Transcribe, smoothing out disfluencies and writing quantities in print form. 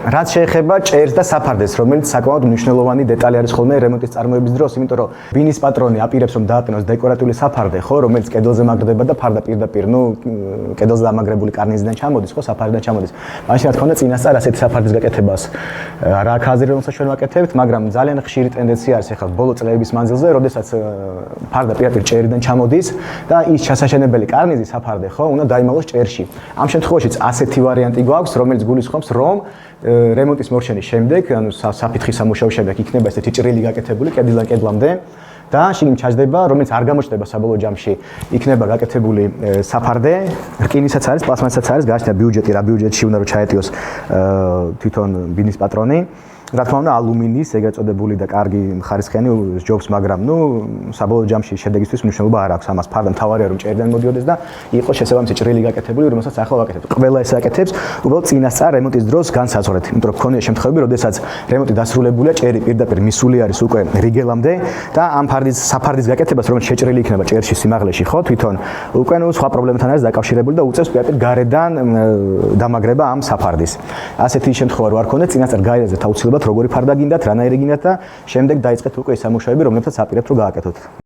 რაც შეეხება ჭერს და საფარდეს, რომელიც საკმაოდ მნიშვნელოვანი დეტალი არის ხოლმე რემონტის წარმოების დროს, იმიტომ რომ ბინის პატრონი აპირებს რომ დააყენოს დეკორატიული საფარდე, ხო, რომელიც კედელზე მაგრდება და ფარდა პირდაპირ, კედელზე დამაგრებული კარნიზიდან ჩამოდის, ხო, საფარდიდან ჩამოდის. მაშინ რა თქმა უნდა, წინასწარ ასეთი საფარდის გაკეთებას რა აქ აზრი რომელსაც ჩვენ ვაკეთებთ, მაგრამ ძალიან ხშირი ტენდენცია არის ახლა ბოლო წლების მანძილზე, როდესაც ფარდა პირდაპირ ჭერიდან ჩამოდის და ის ჩასაშენებელი კარნიზი საფარდე, ხო, უნდა დაიმალოს ჭერში. ამ შემთხვევაშიც ასეთი ვარიანტი გვაქვს, რომელიც გულისხმობს, რომ რემონტის მორჩენის შემდეგ, ანუ საფრთხის სამუშაოს შემდეგ იქნება ესეთი ჭრილი გაკეთებული კედლიდან კედლამდე და შიგნით ჩაჯდება, რომელიც არ გამოჩნდება საბოლოო ჯამში, იქნება გაკეთებული საფარდე, რკინისაც არის, პლასმასსაც არის, გააჩნია ბიუჯეტი, რა ბიუჯეტში უნდა რომ ჩაეტიოს თვითონ ბინის პატრონი. რა თქმა უნდა, ალუმინის ეგრეთ წოდებული და კარგი ხარისხიანი ჯობს, მაგრამ საბოლოო ჯამში შედეგისთვის მნიშვნელობა არ აქვს ამას. ფარდა მთავარია რომ ჭერიდან მოდიოდეს და იყოს შესაბამისი ჭრილი გაკეთებული, რომელსაც ახლა ვაკეთებთ. ყველა ეს აკეთებს, უბრალოდ წინასწარ რემონტის დროს განსაზღვრეთ, იმიტომ რომ ქონია შემთხვევები, როდესაც რემონტი დასრულებულია, ჭერი პირდაპირ მისული არის უკვე რიგელამდე და ამ საფარდის გაკეთებას, რომელიც შეჭრილი იქნება ჭერში სიმაღლეში, ხო, თვითონ უკვე სხვა პრობლემებთან არის დაკავშირებული და უწევს პირდაპირ გარედან დამაგრება ამ საფარდის. ასეთი შემთხვევა რო არ ქონდეს, წინასწარ გაიაზრეთ აუცილებლად როგორი ფარდა გინდათ, რანაირი გინდათ და შემდეგ დაიწყეთ უკვე ის სამუშაოები, რომლებსაც აპირებთ რომ გააკეთოთ.